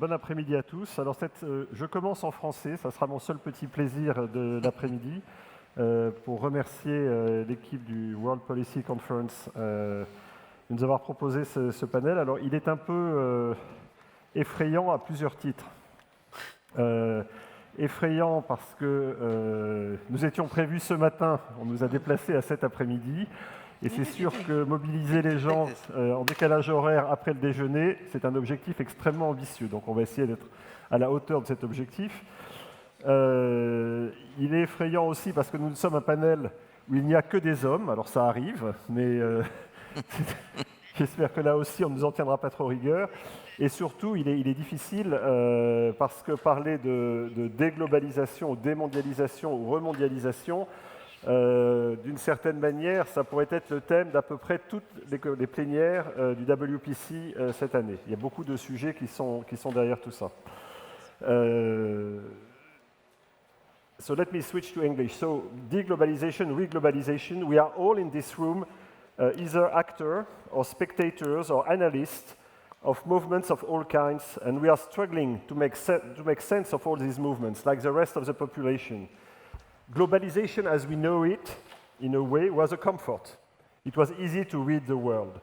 bon après-midi à tous. Alors, je commence en français, ça sera mon seul petit plaisir de l'après-midi, pour remercier l'équipe du World Policy Conference de nous avoir proposé ce panel. Alors, il est un peu effrayant à plusieurs titres. Effrayant parce que nous étions prévus ce matin, on nous a déplacés à cet après-midi, et c'est sûr que mobiliser les gens en décalage horaire après le déjeuner, c'est un objectif extrêmement ambitieux. Donc on va essayer d'être à la hauteur de cet objectif. Il est effrayant aussi parce que nous sommes un panel où il n'y a que des hommes. Alors ça arrive, mais j'espère que là aussi on ne nous en tiendra pas trop rigueur. Et surtout, il est difficile parce que parler de déglobalisation, ou démondialisation ou remondialisation, d'une certaine manière, ça pourrait être le thème d'à peu près toutes les plénières du WPC cette année. Il y a beaucoup de sujets qui sont derrière tout ça. So let me switch to English. So de-globalization, re-globalization, we are all in this room either actors or spectators or analysts of movements of all kinds, and we are struggling to make sense of all these movements, like the rest of the population. Globalization as we know it, in a way, was a comfort. It was easy to read the world.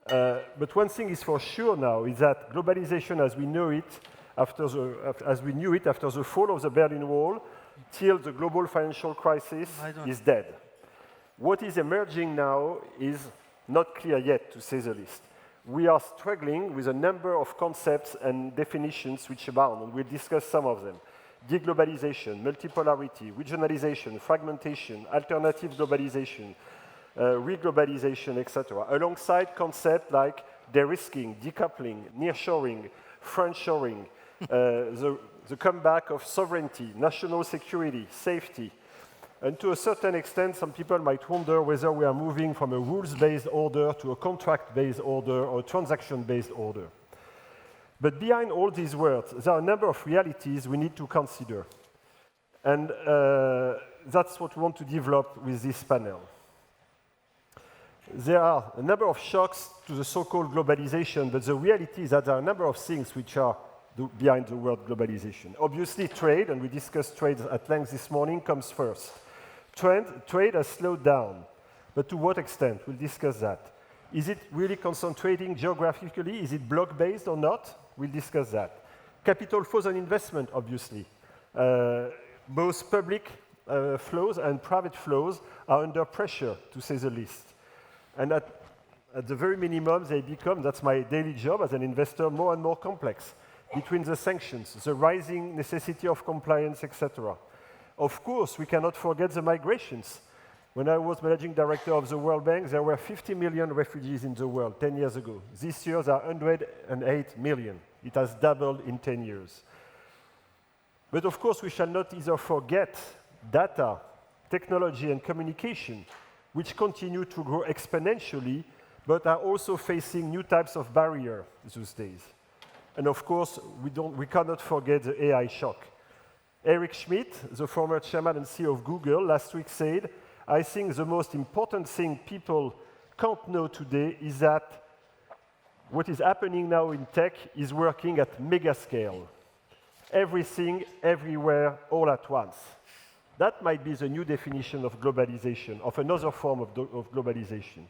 But one thing is for sure now, is that globalization as we know it, as we knew it after the fall of the Berlin Wall, till the global financial crisis, is dead. What is emerging now is not clear yet, to say the least. We are struggling with a number of concepts and definitions which abound, and we'll discuss some of them. De-globalization, multipolarity, regionalization, fragmentation, alternative globalization, re-globalization, etc., alongside concepts like de-risking, decoupling, nearshoring, friendshoring, the comeback of sovereignty, national security, safety. And to a certain extent, some people might wonder whether we are moving from a rules-based order to a contract-based order or a transaction-based order. But behind all these words, there are a number of realities we need to consider. And that's what we want to develop with this panel. There are a number of shocks to the so-called globalization, but the reality is that there are a number of things which are behind the word globalization. Obviously, trade, and we discussed trade at length this morning, comes first. Trade has slowed down, but to what extent? We'll discuss that. Is it really concentrating geographically? Is it block-based or not? We'll discuss that. Capital flows and investment, obviously. Both public flows and private flows are under pressure, to say the least. And at the very minimum, they become, that's my daily job as an investor, more and more complex, between the sanctions, the rising necessity of compliance, etc. Of course, we cannot forget the migrations. When I was managing director of the World Bank, there were 50 million refugees in the world 10 years ago. This year, there are 108 million. It has doubled in 10 years. But of course, we shall not either forget data, technology, and communication, which continue to grow exponentially, but are also facing new types of barriers these days. And of course, we cannot forget the AI shock. Eric Schmidt, the former chairman and CEO of Google, last week said, I think the most important thing people can't know today is that what is happening now in tech is working at mega scale. Everything, everywhere, all at once. That might be the new definition of globalization, of another form of globalization.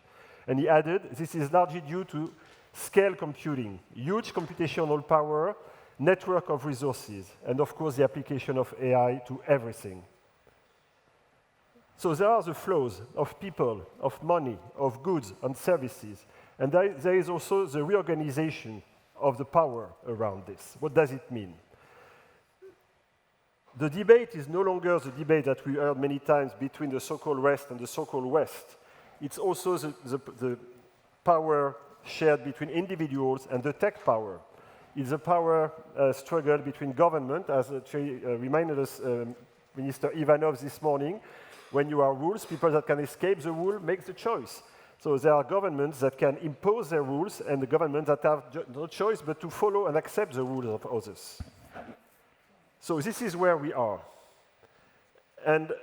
And he added, this is largely due to scale computing, huge computational power, network of resources, and of course the application of AI to everything. So there are the flows of people, of money, of goods and services, and there is also the reorganization of the power around this. What does it mean? The debate is no longer the debate that we heard many times between the so-called West and the so-called West. It's also the power shared between individuals and the tech power. It's a power struggle between government, as reminded us Minister Ivanov this morning. When you are rules, people that can escape the rule make the choice. So there are governments that can impose their rules, and the governments that have no choice but to follow and accept the rules of others. So this is where we are. And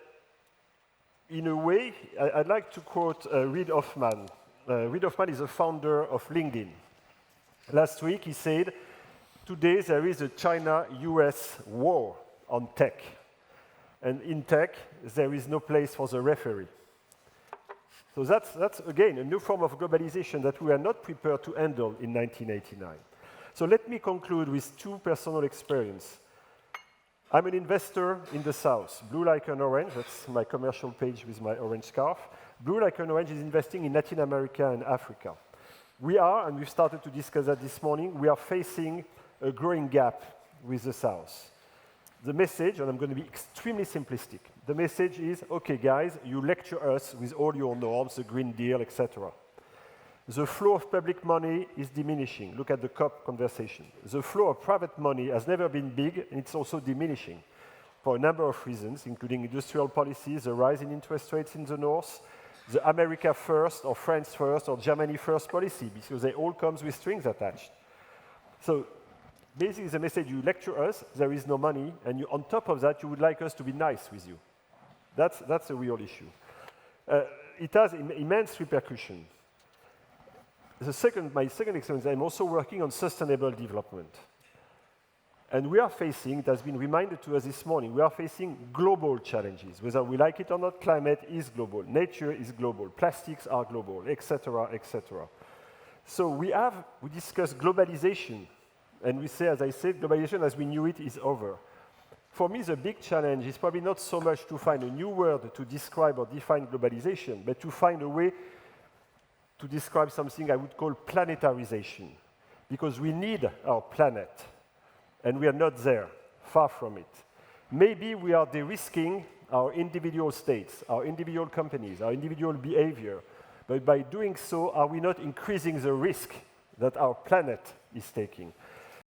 in a way, I'd like to quote Reid Hoffman. Reid Hoffman is the founder of LinkedIn. Last week, he said, Today, there is a China-US war on tech. And in tech, there is no place for the referee. So that's again, a new form of globalization that we are not prepared to handle in 1989. So let me conclude with two personal experiences. I'm an investor in the South. Blue Like an Orange, that's my commercial page with my orange scarf. Blue Like an Orange is investing in Latin America and Africa. We are, and we've started to discuss that this morning, we are facing a growing gap with the South. The message, and I'm going to be extremely simplistic, the message is, okay guys, you lecture us with all your norms, the Green Deal, etc. The flow of public money is diminishing. Look at the COP conversation. The flow of private money has never been big, and it's also diminishing for a number of reasons, including industrial policies, the rise in interest rates in the north, the America first, or France first, or Germany first policy, because they all come with strings attached. So basically the message, you lecture us, there is no money, and you, on top of that, you would like us to be nice with you. That's a real issue. It has immense repercussions. My second experience, I'm also working on sustainable development. And we are facing, it has been reminded to us this morning, we are facing global challenges. Whether we like it or not, climate is global, nature is global, plastics are global, etc., etc. So we discuss globalization, and we say, as I said, globalization as we knew it is over. For me, the big challenge is probably not so much to find a new word to describe or define globalization, but to find a way to describe something I would call planetarization, because we need our planet, and we are not there, far from it. Maybe we are de-risking our individual states, our individual companies, our individual behavior, but by doing so, are we not increasing the risk that our planet is taking?